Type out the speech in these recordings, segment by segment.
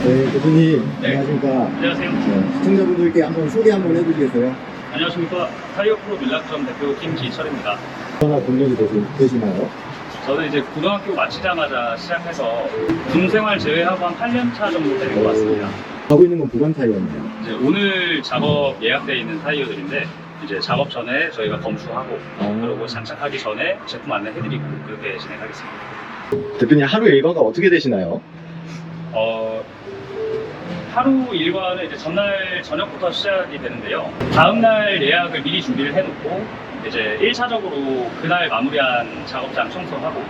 네, 대표님, 네. 안녕하십니까. 안녕하세요. 네, 시청자분들께 한번 소개 한번 해주시겠어요? 안녕하십니까. 타이어 프로 밀락점 대표 김지철입니다. 전화 공연이 되시나요? 저는 이제 고등학교 마치자마자 시작해서 군생활 제외하고 한 8년 차 정도 되는 것 같습니다. 가고 있는 건 보관 타이어네요. 이제 오늘 작업 예약되어 있는 타이어들인데 이제 작업 전에 저희가 검수하고 그리고 장착하기 전에 제품 안내해드리고 그렇게 진행하겠습니다. 대표님, 하루 일과가 어떻게 되시나요? 하루 일과는 이제 전날 저녁부터 시작이 되는데요. 다음날 예약을 미리 준비를 해놓고 이제 1차적으로 그날 마무리한 작업장 청소하고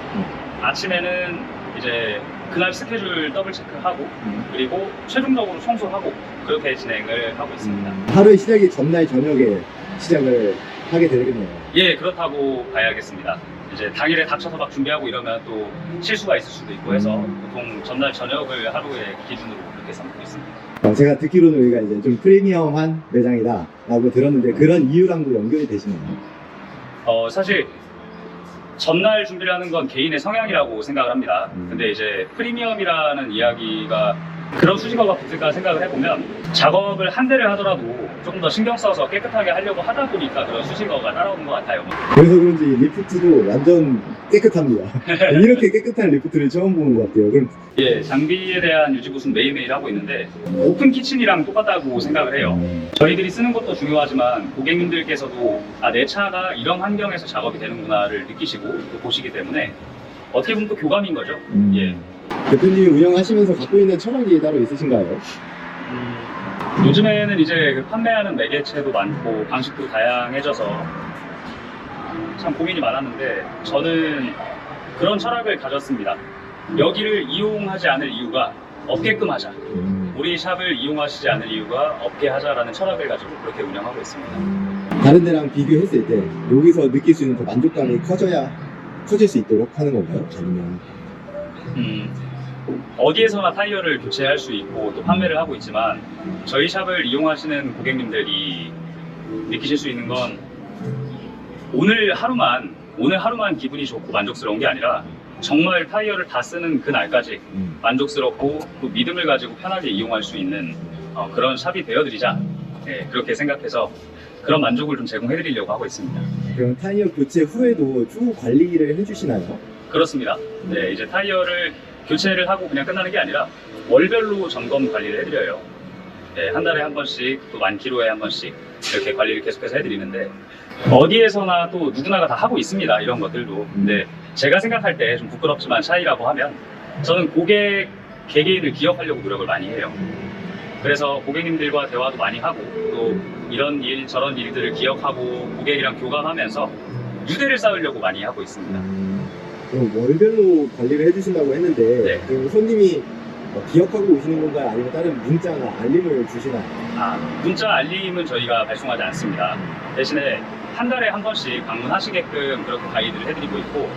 아침에는 이제 그날 스케줄 더블 체크하고 그리고 최종적으로 청소하고 그렇게 진행을 하고 있습니다. 하루의 시작이 전날 저녁에 시작을 하게 되겠네요. 예, 그렇다고 봐야겠습니다. 이제 당일에 닥쳐서 막 준비하고 이러면 또 실수가 있을 수도 있고 해서 보통 전날 저녁을 하루의 기준으로 그렇게 삼고 있습니다. 제가 듣기로는 여기가 이제 좀 프리미엄한 매장이다 라고 들었는데 그런 이유랑도 연결이 되시나요? 사실 전날 준비를 하는 건 개인의 성향이라고 생각을 합니다. 근데 이제 프리미엄이라는 이야기가 그런 수식어가 붙을까 생각을 해보면 작업을 한 대를 하더라도 조금 더 신경 써서 깨끗하게 하려고 하다 보니까 그런 수식어가 따라오는 것 같아요. 그래서 그런지 리프트도 완전 깨끗합니다. 이렇게 깨끗한 리프트를 처음 보는 것 같아요. 그럼 예, 장비에 대한 유지 보수는 매일매일 하고 있는데 오픈 키친이랑 똑같다고 생각을 해요. 저희들이 쓰는 것도 중요하지만 고객님들께서도 내 차가 이런 환경에서 작업이 되는구나를 느끼시고 또 보시기 때문에 어떻게 보면 또 교감인 거죠. 예. 대표님이 운영하시면서 갖고 있는 철학이 따로 있으신가요? 요즘에는 이제 그 판매하는 매개체도 많고 방식도 다양해져서 참 고민이 많았는데 저는 그런 철학을 가졌습니다. 여기를 이용하지 않을 이유가 없게끔 하자. 우리 샵을 이용하시지 않을 이유가 없게 하자라는 철학을 가지고 그렇게 운영하고 있습니다. 다른 데랑 비교했을 때 여기서 느낄 수 있는 더 만족감이 커질 수 있도록 하는 건가요? 아니면 어디에서나 타이어를 교체할 수 있고 또 판매를 하고 있지만 저희 샵을 이용하시는 고객님들이 느끼실 수 있는 건 오늘 하루만 기분이 좋고 만족스러운 게 아니라 정말 타이어를 다 쓰는 그날까지 만족스럽고 또 믿음을 가지고 편하게 이용할 수 있는 그런 샵이 되어드리자 그렇게 생각해서 그런 만족을 좀 제공해드리려고 하고 있습니다. 그럼 타이어 교체 후에도 쭉 관리를 해주시나요? 그렇습니다. 네, 이제 타이어를 교체를 하고 그냥 끝나는 게 아니라 월별로 점검 관리를 해드려요. 네, 한 달에 한 번씩 또 만 킬로에 한 번씩 이렇게 관리를 계속해서 해드리는데 어디에서나 또 누구나가 다 하고 있습니다. 이런 것들도. 근데 제가 생각할 때 좀 부끄럽지만 차이라고 하면 저는 고객 개개인을 기억하려고 노력을 많이 해요. 그래서 고객님들과 대화도 많이 하고 또 이런 일 저런 일들을 기억하고 고객이랑 교감하면서 유대를 쌓으려고 많이 하고 있습니다. 그럼 월별로 관리를 해주신다고 했는데 네. 그 손님이 기억하고 오시는 건가요? 아니면 다른 문자나 알림을 주시나요? 문자 알림은 저희가 발송하지 않습니다. 대신에 한 달에 한 번씩 방문하시게끔 그렇게 가이드를 해드리고 있고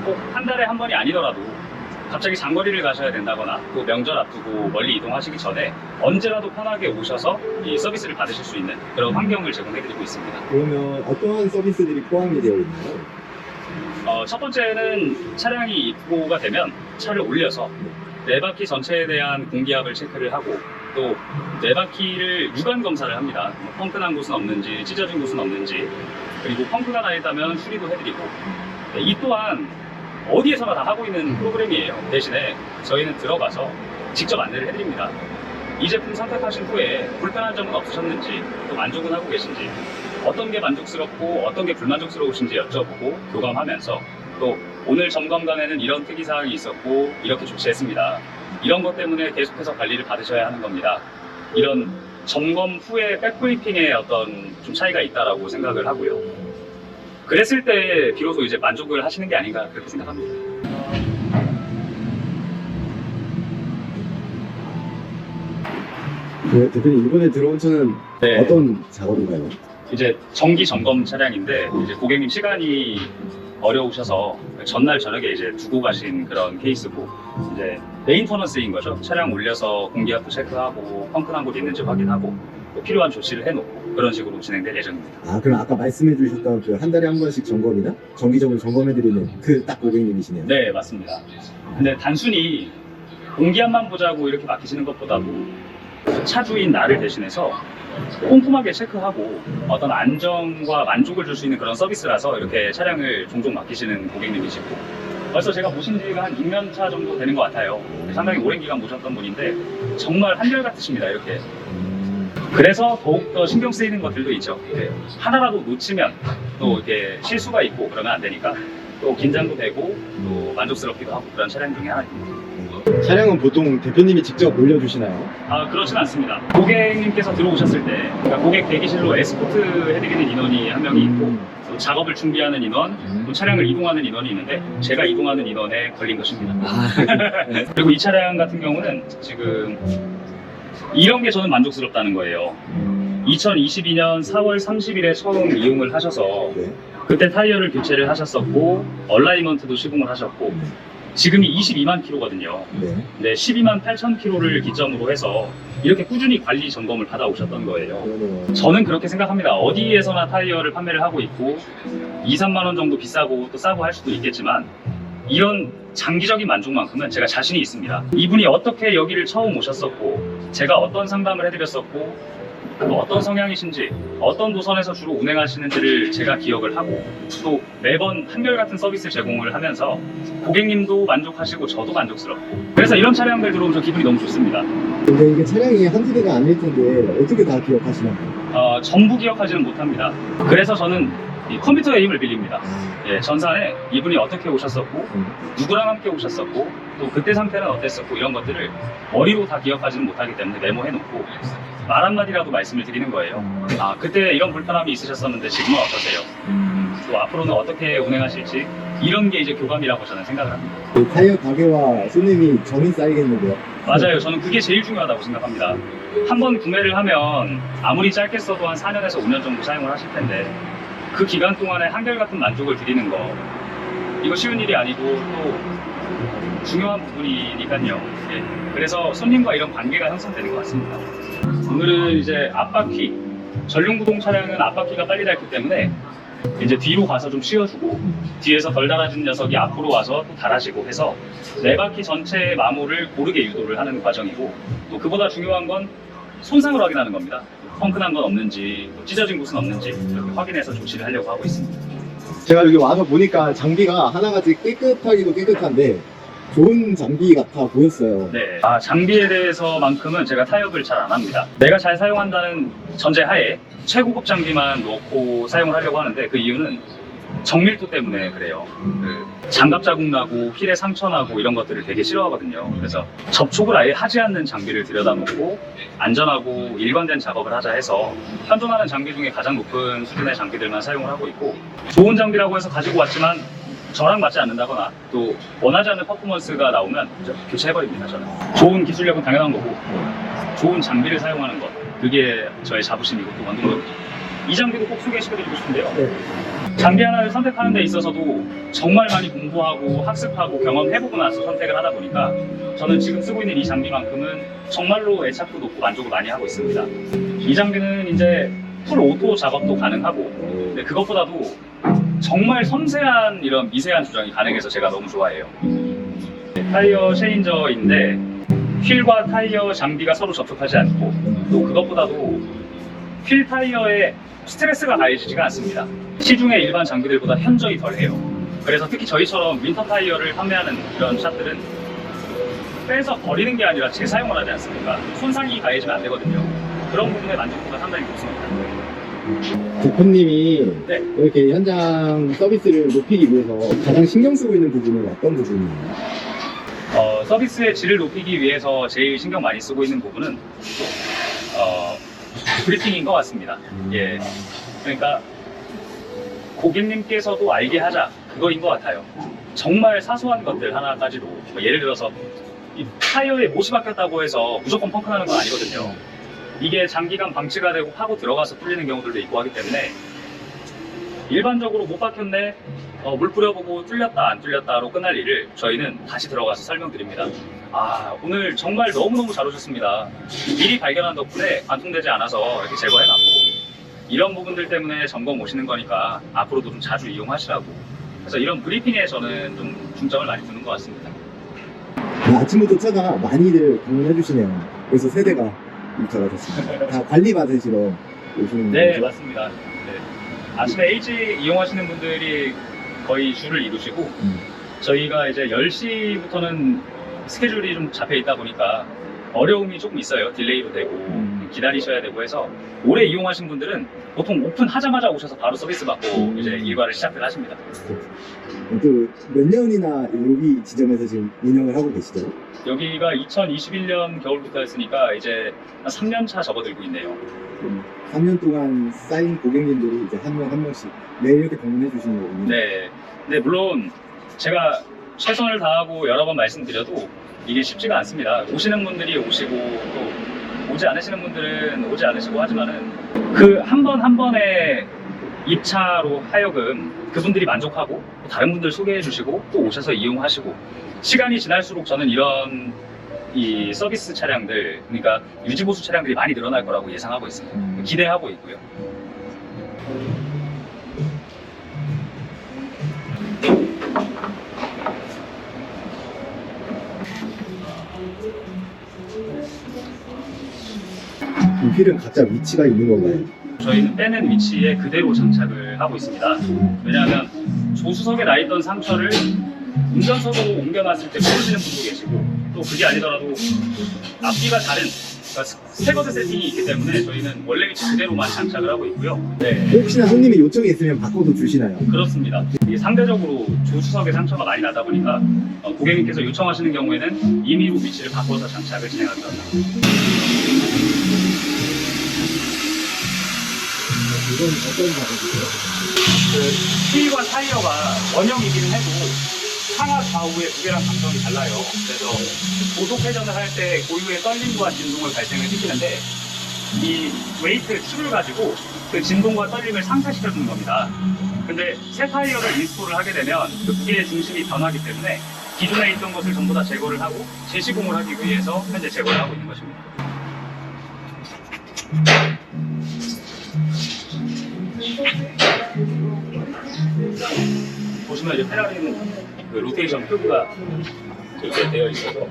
꼭 한 달에 한 번이 아니더라도 갑자기 장거리를 가셔야 된다거나 또 명절 앞두고 멀리 이동하시기 전에 언제라도 편하게 오셔서 이 서비스를 받으실 수 있는 그런 환경을 제공해드리고 있습니다. 그러면 어떠한 서비스들이 포함이 되어 있나요? 첫 번째는 차량이 입고가 되면 차를 올려서 네 바퀴 전체에 대한 공기압을 체크를 하고 또 네 바퀴를 유관 검사를 합니다. 펑크난 곳은 없는지 찢어진 곳은 없는지 그리고 펑크가 나 있다면 수리도 해드리고 이 또한 어디에서나 다 하고 있는 프로그램이에요. 대신에 저희는 들어가서 직접 안내를 해드립니다. 이 제품 선택하신 후에 불편한 점은 없으셨는지 또 만족은 하고 계신지 어떤 게 만족스럽고 어떤 게 불만족스러우신지 여쭤보고 교감하면서 또 오늘 점검단에는 이런 특이사항이 있었고 이렇게 조치했습니다. 이런 것 때문에 계속해서 관리를 받으셔야 하는 겁니다. 이런 점검 후에 백브리핑에 어떤 좀 차이가 있다라고 생각을 하고요. 그랬을 때 비로소 이제 만족을 하시는 게 아닌가 그렇게 생각합니다. 네, 대표님 이번에 들어온 차는 네. 어떤 작업인가요? 이제 정기 점검 차량인데 이제 고객님 시간이 어려우셔서 전날 저녁에 이제 두고 가신 그런 케이스고 이제 메인터넌스인 거죠. 차량 올려서 공기압도 체크하고 펑크난 곳 있는지 확인하고 또 필요한 조치를 해놓고 그런 식으로 진행될 예정입니다. 그럼 아까 말씀해 주셨던 그 한 달에 한 번씩 점검이나 정기적으로 점검해 드리는 그 딱 고객님이시네요. 네, 맞습니다. 근데 단순히 공기압만 보자고 이렇게 맡기시는 것보다도 차주인 나를 대신해서 꼼꼼하게 체크하고 어떤 안정과 만족을 줄 수 있는 그런 서비스라서 이렇게 차량을 종종 맡기시는 고객님이시고, 벌써 제가 모신 지가 한 6년 차 정도 되는 것 같아요. 상당히 오랜 기간 모셨던 분인데 정말 한결같으십니다. 이렇게. 그래서 더욱더 신경 쓰이는 것들도 있죠. 네. 하나라도 놓치면 또 이렇게 실수가 있고 그러면 안 되니까 또 긴장도 되고 또 만족스럽기도 하고 그런 차량 중에 하나입니다. 차량은 보통 대표님이 직접 올려주시나요? 아, 그렇진 않습니다. 고객님께서 들어오셨을 때, 그러니까 고객 대기실로 에스코트 해드리는 인원이 한 명이 있고, 또 작업을 준비하는 인원, 또 차량을 이동하는 인원이 있는데, 제가 이동하는 인원에 걸린 것입니다. 그리고 이 차량 같은 경우는 지금 이런 게 저는 만족스럽다는 거예요. 2022년 4월 30일에 처음 이용을 하셔서, 네. 그때 타이어를 교체를 하셨었고, 얼라이먼트도 시공을 하셨고, 지금이 22만 킬로거든요. 네. 네, 12만 8천 킬로를 기점으로 해서 이렇게 꾸준히 관리 점검을 받아오셨던 거예요. 그러네요. 저는 그렇게 생각합니다. 어디에서나 타이어를 판매를 하고 있고 2, 3만 원 정도 비싸고 또 싸고 할 수도 있겠지만 이런 장기적인 만족만큼은 제가 자신이 있습니다. 이분이 어떻게 여기를 처음 오셨었고 제가 어떤 상담을 해드렸었고 또 어떤 성향이신지 어떤 노선에서 주로 운행하시는지를 제가 기억을 하고 또 매번 한결같은 서비스 제공을 하면서 고객님도 만족하시고 저도 만족스럽고 그래서 이런 차량들 들어오면 저 기분이 너무 좋습니다. 근데 이게 차량이 한두 대가 아닐 텐데 어떻게 다 기억하시나요? 전부 기억하지는 못합니다. 그래서 저는 이 컴퓨터의 힘을 빌립니다. 예, 전산에 이분이 어떻게 오셨었고 누구랑 함께 오셨었고 또 그때 상태는 어땠었고 이런 것들을 머리로 다 기억하지는 못하기 때문에 메모해놓고 말 한마디라도 말씀을 드리는 거예요. 아, 그때 이런 불편함이 있으셨었는데 지금은 어떠세요? 또 앞으로는 어떻게 운행하실지 이런 게 이제 교감이라고 저는 생각을 합니다. 그 타이어 가게와 손님이 정이 쌓이겠는데요. 맞아요. 저는 그게 제일 중요하다고 생각합니다. 한 번 구매를 하면 아무리 짧게 써도 한 4년에서 5년 정도 사용을 하실 텐데 그 기간 동안에 한결같은 만족을 드리는 거 이거 쉬운 일이 아니고 또 중요한 부분이니까요. 예. 그래서 손님과 이런 관계가 형성되는 것 같습니다. 오늘은 이제 앞바퀴 전륜구동 차량은 앞바퀴가 빨리 닳기 때문에 이제 뒤로 가서 좀 쉬어주고 뒤에서 덜 달아준 녀석이 앞으로 와서 또 달아지고 해서 네 바퀴 전체의 마모를 고르게 유도를 하는 과정이고 또 그보다 중요한 건 손상을 확인하는 겁니다. 펑크난 건 없는지 또 찢어진 곳은 없는지 이렇게 확인해서 조치를 하려고 하고 있습니다. 제가 여기 와서 보니까 장비가 하나같이 깨끗하기도 깨끗한데 좋은 장비 같아 보였어요. 네, 장비에 대해서만큼은 제가 타협을 잘 안 합니다. 내가 잘 사용한다는 전제하에 최고급 장비만 넣고 사용을 하려고 하는데 그 이유는 정밀도 때문에 그래요. 그 장갑 자국 나고 휠에 상처 나고 이런 것들을 되게 싫어하거든요. 그래서 접촉을 아예 하지 않는 장비를 들여다놓고 안전하고 일관된 작업을 하자 해서 현존하는 장비 중에 가장 높은 수준의 장비들만 사용을 하고 있고 좋은 장비라고 해서 가지고 왔지만 저랑 맞지 않는다거나 또 원하지 않는 퍼포먼스가 나오면 교체해버립니다. 저는 좋은 기술력은 당연한 거고 좋은 장비를 사용하는 것 그게 저의 자부심이고 또 원동력이죠. 이 장비도 꼭 소개시켜드리고 싶은데요. 네. 장비 하나를 선택하는 데 있어서도 정말 많이 공부하고 학습하고 경험해보고 나서 선택을 하다 보니까 저는 지금 쓰고 있는 이 장비만큼은 정말로 애착도 높고 만족을 많이 하고 있습니다. 이 장비는 이제 풀 오토 작업도 가능하고 근데 그것보다도 정말 섬세한 이런 미세한 조정이 가능해서 제가 너무 좋아해요. 타이어 체인저인데 휠과 타이어 장비가 서로 접촉하지 않고 또 그것보다도 휠 타이어에 스트레스가 가해지지가 않습니다. 시중의 일반 장비들보다 현저히 덜해요. 그래서 특히 저희처럼 윈터 타이어를 판매하는 이런 샵들은 빼서 버리는 게 아니라 재사용을 하지 않습니까? 손상이 가해지면 안 되거든요. 그런 부분의 만족도가 상당히 높습니다. 대표님이 네. 이렇게 현장 서비스를 높이기 위해서 가장 신경 쓰고 있는 부분은 어떤 부분이에요? 서비스의 질을 높이기 위해서 제일 신경 많이 쓰고 있는 부분은 브리핑인 것 같습니다. 예, 그러니까 고객님께서도 알게 하자 그거인 것 같아요. 정말 사소한 것들 하나까지도 뭐 예를 들어서 이 타이어에 못이 박혔다고 해서 무조건 펑크나는 건 아니거든요. 이게 장기간 방치가 되고 파고 들어가서 뚫리는 경우들도 있고 하기 때문에 일반적으로 못 박혔네 물 뿌려보고 뚫렸다 안 뚫렸다로 끝날 일을 저희는 다시 들어가서 설명드립니다. 오늘 정말 너무너무 잘 오셨습니다. 미리 발견한 덕분에 관통되지 않아서 이렇게 제거해놨고 이런 부분들 때문에 점검 오시는 거니까 앞으로도 좀 자주 이용하시라고 그래서 이런 브리핑에 저는 좀 중점을 많이 두는 것 같습니다. 아침부터 차가 많이들 방문해 주시네요. 그래서 세대가 입사가 됐습니다. 다 관리 받으시러 오시는 네, 거죠? 맞습니다. 네. 아침에 LG 이용하시는 분들이 거의 줄을 이루시고 저희가 이제 10시부터는 스케줄이 좀 잡혀 있다 보니까 어려움이 조금 있어요. 딜레이도 되고 기다리셔야 되고 해서 오래 이용하신 분들은 보통 오픈하자마자 오셔서 바로 서비스 받고 이제 일과를 시작을 하십니다. 또 몇 년이나 여기 지점에서 지금 운영을 하고 계시죠? 여기가 2021년 겨울부터 했으니까 이제 한 3년 차 접어들고 있네요. 3년 동안 쌓인 고객님들이 이제 한 명 한 명씩 매일 이렇게 방문해 주시는 거군요. 네. 근데 물론 제가 최선을 다하고 여러 번 말씀드려도 이게 쉽지가 않습니다. 오시는 분들이 오시고 또 오지 않으시는 분들은 오지 않으시고 하지만은 그 한 번 한 번의 입차로 하여금 그분들이 만족하고 또 다른 분들 소개해 주시고 또 오셔서 이용하시고 시간이 지날수록 저는 이런 이 서비스 차량들 그러니까 유지보수 차량들이 많이 늘어날 거라고 예상하고 있습니다. 기대하고 있고요. 이 휠은 각자 위치가 있는 건가요? 저희는 빼는 위치에 그대로 장착을 하고 있습니다. 왜냐하면 조수석에 나 있던 상처를 운전석으로 옮겨놨을 때 모르시는 분도 계시고 또 그게 아니더라도 앞뒤가 다른 그러니까 스태거드 세팅이 있기 때문에 저희는 원래 위치 그대로만 장착을 하고 있고요. 네, 혹시나 손님이 요청이 있으면 바꿔도 주시나요? 그렇습니다. 이게 상대적으로 조수석에 상처가 많이 나다 보니까 고객님께서 요청하시는 경우에는 임의로 위치를 바꿔서 장착을 진행하기도 합니다. 이건 어떤 작업이세요? 휠과 타이어가 원형이기는 해도 상하 좌우의 무게랑 감정이 달라요. 그래서 고속 회전을 할 때 고유의 떨림과 진동을 발생을 시키는데 이 웨이트 추를 가지고 그 진동과 떨림을 상쇄시켜 주는 겁니다. 근데 새 타이어를 인스톨을 하게 되면 그 무게의 중심이 변하기 때문에 기존에 있던 것을 전부 다 제거를 하고 재시공을 하기 위해서 현재 제거를 하고 있는 것입니다. 보시면 이제 페라리는 그 로테이션 표기가 이렇게 되어 있어서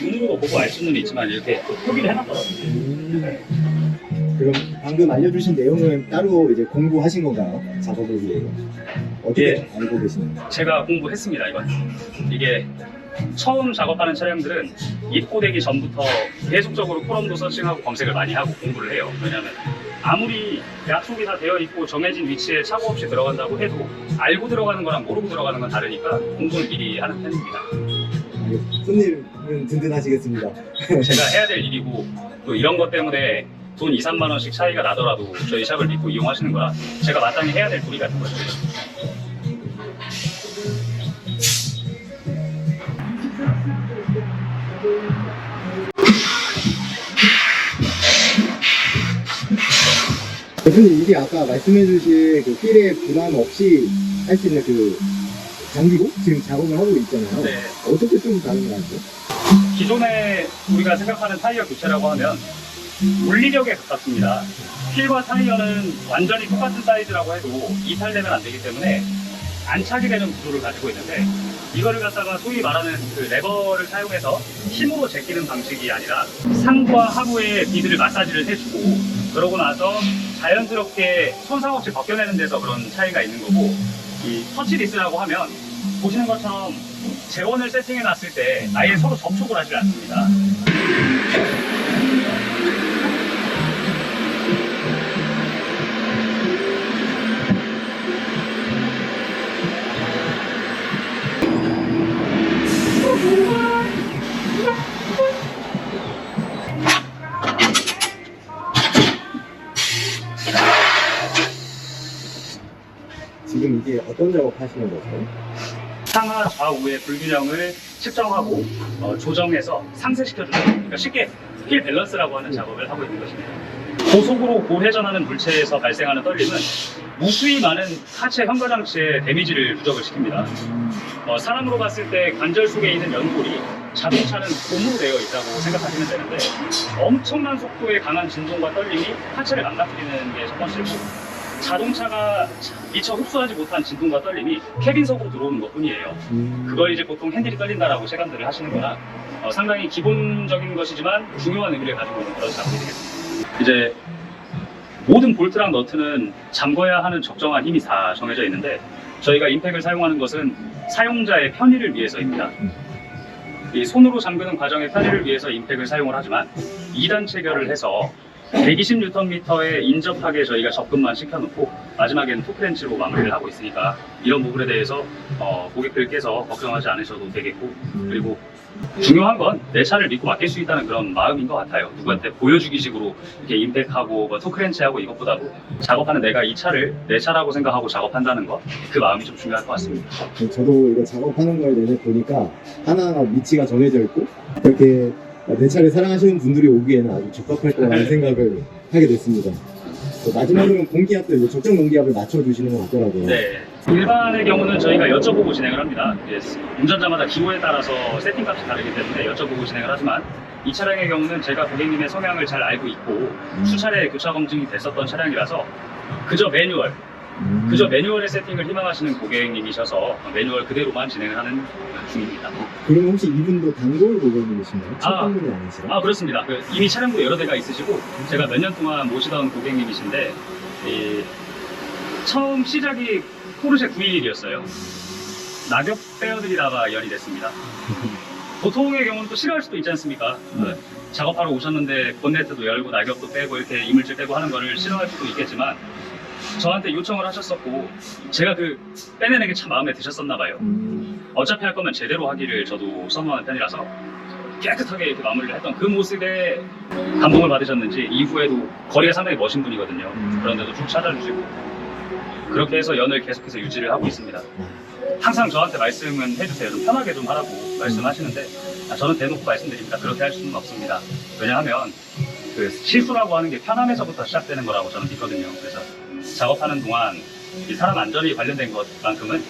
눈으로 보고 알 수는 있지만 이렇게 표기를 해놨더라고요. 그럼 방금 알려주신 내용은 따로 이제 공부하신 건가요? 작업을 위해 어떻게 예. 알고 계시나요? 제가 공부했습니다. 이건 이게 처음 작업하는 차량들은 입고되기 전부터 계속적으로 포럼도 서칭하고 검색을 많이 하고 공부를 해요. 왜냐하면 아무리 약속이 다 되어 있고 정해진 위치에 착오 없이 들어간다고 해도 알고 들어가는 거랑 모르고 들어가는 건 다르니까 공부를 미리 하는 편입니다. 손님은 든든하시겠습니다. 제가 해야 될 일이고 또 이런 것 때문에 돈 2, 3만 원씩 차이가 나더라도 저희 샵을 믿고 이용하시는 거라 제가 마땅히 해야 될 도리 같은 거죠. 대표님 이게 아까 말씀해주신 그 휠에 부담 없이 할 수 있는 그 장비고 지금 작업을 하고 있잖아요. 네. 어떻게 좀 다른 거 같아요? 기존에 우리가 생각하는 타이어 교체라고 하면 물리력에 가깝습니다. 휠과 타이어는 완전히 똑같은 사이즈라고 해도 이탈되면 안 되기 때문에 안착이 되는 구조를 가지고 있는데 이거를 갖다가 소위 말하는 그 레버를 사용해서 힘으로 제끼는 방식이 아니라 상부와 하부의 비드를 마사지를 해주고 그러고 나서 자연스럽게 손상 없이 벗겨내는 데서 그런 차이가 있는 거고 이 터치리스라고 하면 보시는 것처럼 재원을 세팅해 놨을 때 아예 서로 접촉을 하지 않습니다. 지금 이게 어떤 작업 하시는 거죠? 상하 좌우의 불균형을 측정하고 조정해서 상쇄시켜주는 그러니까 쉽게 휠 밸런스라고 하는 작업을 하고 있는 것입니다. 고속으로 고회전하는 물체에서 발생하는 떨림은 무수히 많은 하체 현가장치에 데미지를 누적을 시킵니다. 사람으로 봤을 때 관절 속에 있는 연골이 자동차는 곰으로 되어 있다고 생각하시면 되는데 엄청난 속도의 강한 진동과 떨림이 하체를 망가뜨리는 게 첫 번째고 자동차가 미처 흡수하지 못한 진동과 떨림이 캐빈석으로 들어오는 것뿐이에요. 그걸 이제 보통 핸들이 떨린다라고 체감들을 하시는 거라 상당히 기본적인 것이지만 중요한 의미를 가지고 있는 그런 작업이 되겠습니다. 이제 모든 볼트랑 너트는 잠궈야 하는 적정한 힘이 다 정해져 있는데 저희가 임팩을 사용하는 것은 사용자의 편의를 위해서입니다. 이 손으로 잠그는 과정의 편의를 위해서 임팩을 사용을 하지만 2단 체결을 해서 120Nm에 인접하게 저희가 접근만 시켜놓고 마지막에는 토크렌치로 마무리를 하고 있으니까 이런 부분에 대해서 고객들께서 걱정하지 않으셔도 되겠고, 그리고 중요한 건 내 차를 믿고 맡길 수 있다는 그런 마음인 것 같아요. 누구한테 보여주기 식으로 이렇게 임팩하고 뭐 토크렌치하고 이것보다도 작업하는 내가 이 차를 내 차라고 생각하고 작업한다는 것, 그 마음이 좀 중요할 것 같습니다. 저도 이거 작업하는 걸 내내 보니까 하나하나 위치가 정해져 있고 이렇게 내 차를 사랑하시는 분들이 오기에는 아주 적합할 거라는 생각을 하게 됐습니다. 마지막으로는 공기압도 이제 적정 공기압을 맞춰주시는 것 같더라고요. 네. 일반의 경우는 저희가 여쭤보고 진행을 합니다. 운전자마다 기호에 따라서 세팅값이 다르기 때문에 여쭤보고 진행을 하지만 이 차량의 경우는 제가 고객님의 성향을 잘 알고 있고 수차례 교차 검증이 됐었던 차량이라서 그저 매뉴얼의 세팅을 희망하시는 고객님이셔서 매뉴얼 그대로만 진행을 하는 중입니다. 그럼 혹시 이분도 단골 고객님이신가요? 첫 아. 방문이 아니시라? 그렇습니다. 이미 차량도 여러 대가 있으시고 제가 몇 년 동안 모시던 고객님이신데 처음 시작이 포르쉐 911이었어요. 낙엽 빼어드리다가 연이 됐습니다. 보통의 경우는 또 싫어할 수도 있지 않습니까? 네. 작업하러 오셨는데 본네트도 열고 낙엽도 빼고 이렇게 이물질 빼고 하는 거를 싫어할 수도 있겠지만 저한테 요청을 하셨었고 제가 그 빼내는 게 참 마음에 드셨었나 봐요. 어차피 할 거면 제대로 하기를 저도 선호하는 편이라서 깨끗하게 이렇게 마무리를 했던 그 모습에 감동을 받으셨는지 이후에도 거리가 상당히 멋진 분이거든요. 그런데도 쭉 찾아주시고 그렇게 해서 연을 계속해서 유지를 하고 있습니다. 항상 저한테 말씀은 해주세요. 좀 편하게 좀 하라고 말씀하시는데 저는 대놓고 말씀드립니다. 그렇게 할 수는 없습니다. 왜냐하면 그 실수라고 하는 게 편함에서부터 시작되는 거라고 저는 믿거든요. 그래서 작업하는 동안 이 사람 안전이 관련된 것만큼은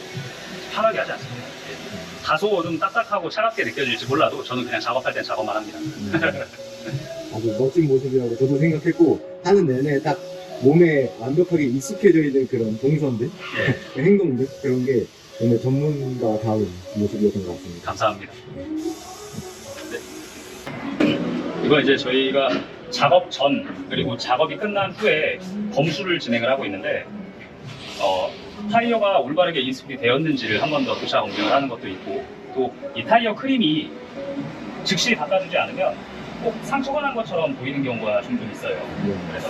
편하게 하지 않습니다. 다소 좀 딱딱하고 차갑게 느껴질지 몰라도 저는 그냥 작업할 땐 작업만 합니다. 아주 멋진 모습이라고 저도 생각했고 하는 내내 딱 몸에 완벽하게 익숙해져 있는 그런 동선들, 예, 행동들 그런 게 정말 전문가다운 모습이었던 것 같습니다. 감사합니다. 네. 이거 이제 저희가 작업 전 그리고 작업이 끝난 후에 검수를 진행을 하고 있는데 타이어가 올바르게 인수이 되었는지를 한 번 더 교차 검증을 하는 것도 있고 또 이 타이어 크림이 즉시 닦아주지 않으면 꼭 상처가 난 것처럼 보이는 경우가 종종 있어요. 그래서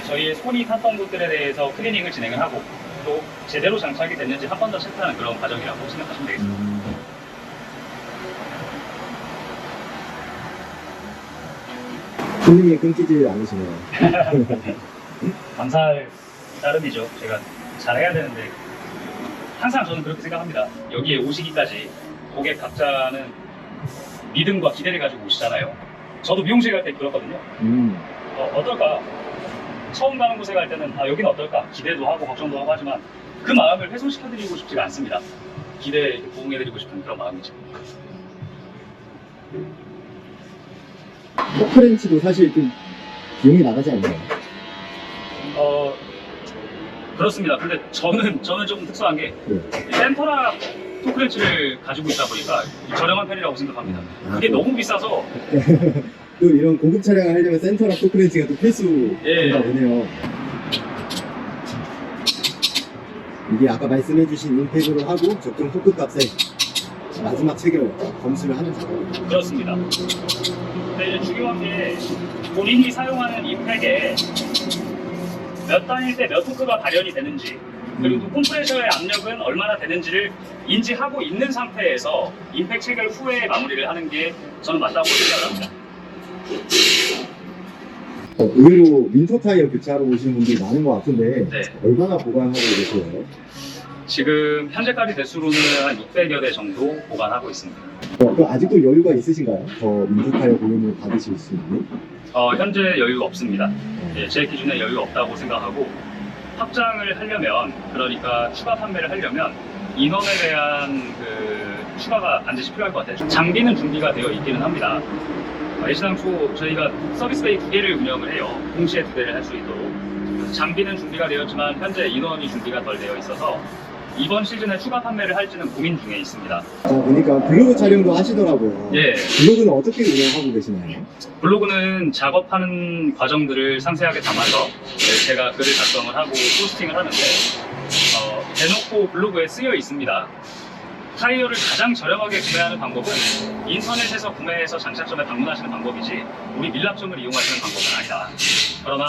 저희의 손이 탔던 곳들에 대해서 클리닝을 진행을 하고 또 제대로 장착이 됐는지 한 번 더 체크하는 그런 과정이라고 생각하시면 되겠습니다. 손님이 끊기지 않으시네요. 감사할 따름이죠. 제가 잘해야 되는데 항상 저는 그렇게 생각합니다. 여기에 오시기까지 고객 각자는 믿음과 기대를 가지고 오시잖아요. 저도 미용실 갈 때 그렇거든요. 어떨까? 처음 가는 곳에 갈 때는 여기는 어떨까? 기대도 하고 걱정도 하고 하지만 그 마음을 훼손시켜드리고 싶지가 않습니다. 기대에 부응해드리고 싶은 그런 마음이죠. 토크렌치도 사실 좀 비용이 나가지 않나요? 그렇습니다. 근데 저는 좀 특수한 게 센터락 토크렌치를 가지고 있다 보니까 저렴한 편이라고 생각합니다. 그게 너무 비싸서 또 이런 고급 차량을 하려면 센터락 토크렌치가 또 필수가 되네요. 이게 아까 말씀해주신 임팩으로 하고 적정 토크 값에 마지막 체결 검수를 하는 작업입니다. 그렇습니다. 근데 이제 중요한 게 본인이 사용하는 임팩에 몇 단일 때 몇 토크가 발현이 되는지 그리고 또 컴프레셔의 압력은 얼마나 되는지를 인지하고 있는 상태에서 임팩 체결 후에 마무리를 하는 게 저는 맞다고 생각합니다. 의외로 윈터 타이어 교체하러 오시는 분들이 많은 것 같은데 네. 얼마나 보관하고 계세요? 지금 현재까지 대수로는 한 600여 대 정도 보관하고 있습니다. 또 아직도 여유가 있으신가요? 더 윈터 타이어 고객을 받으실 수 있는? 현재 여유 없습니다. 제 기준에 여유 없다고 생각하고 확장을 하려면 그러니까 추가 판매를 하려면 인원에 대한 그 추가가 반드시 필요할 것 같아요. 장비는 준비가 되어 있기는 합니다. 애시당초 저희가 서비스베이 2개를 운영을 해요. 동시에 2대를 할 수 있도록. 장비는 준비가 되었지만 현재 인원이 준비가 덜 되어 있어서 이번 시즌에 추가 판매를 할지는 고민 중에 있습니다. 보니까 블로그 촬영도 하시더라고요. 예, 블로그는 어떻게 운영하고 계시나요? 블로그는 작업하는 과정들을 상세하게 담아서 제가 글을 작성을 하고 포스팅을 하는데 대놓고 블로그에 쓰여 있습니다. 타이어를 가장 저렴하게 구매하는 방법은 인터넷에서 구매해서 장착점에 방문하시는 방법이지 우리 밀랍점을 이용하시는 방법은 아니다. 그러나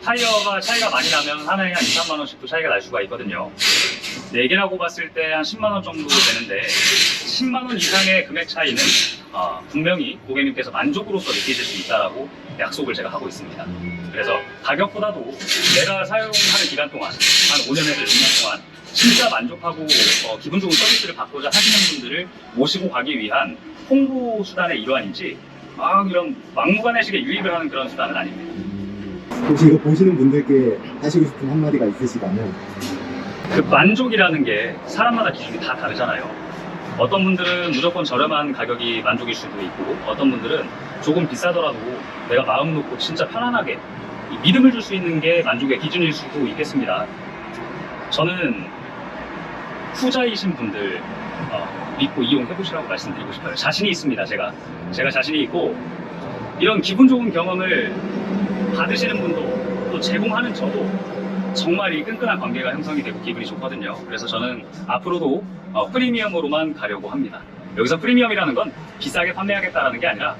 타이어가 차이가 많이 나면 하나에 한 2, 3만 원씩도 차이가 날 수가 있거든요. 4개라고 봤을 때 한 10만 원 정도 되는데 10만 원 이상의 금액 차이는 분명히 고객님께서 만족으로서 느끼실 수 있다라고 약속을 제가 하고 있습니다. 그래서 가격보다도 내가 사용하는 기간 동안 한 5년에서 6년 동안 진짜 만족하고 기분 좋은 서비스를 받고자 하시는 분들을 모시고 가기 위한 홍보 수단의 일환이지 이런 막무가내식의 유입을 하는 그런 수단은 아닙니다. 혹시 이거 보시는 분들께 하시고 싶은 한마디가 있으시다면? 그 만족이라는 게 사람마다 기준이 다 다르잖아요. 어떤 분들은 무조건 저렴한 가격이 만족일 수도 있고 어떤 분들은 조금 비싸더라도 내가 마음 놓고 진짜 편안하게 이 믿음을 줄 수 있는 게 만족의 기준일 수도 있겠습니다. 저는 후자이신 분들 믿고 이용해보시라고 말씀드리고 싶어요. 자신이 있습니다. 제가 자신이 있고 이런 기분 좋은 경험을 받으시는 분도 또 제공하는 저도 정말 이 끈끈한 관계가 형성이 되고 기분이 좋거든요. 그래서 저는 앞으로도 프리미엄으로만 가려고 합니다. 여기서 프리미엄이라는 건 비싸게 판매하겠다라는 게 아니라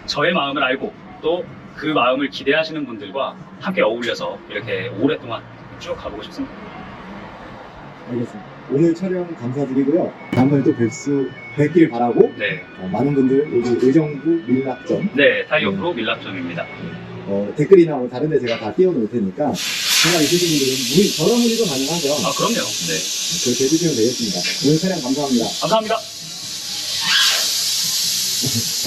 저의 마음을 알고 또 그 마음을 기대하시는 분들과 함께 어울려서 이렇게 오랫동안 쭉 가보고 싶습니다. 알겠습니다. 오늘 촬영 감사드리고요. 다음번에 또 뵙길 바라고 네, 많은 분들 여기 의정부 밀랍점 네, 타이어 프로 밀랍점입니다. 댓글이나 뭐 다른 데 제가 다 띄워놓을 테니까 생각 있으신 분들은 저런 문의도 가능하죠. 그럼요. 네, 그렇게 해주시면 되겠습니다. 오늘 촬영 감사합니다. 감사합니다.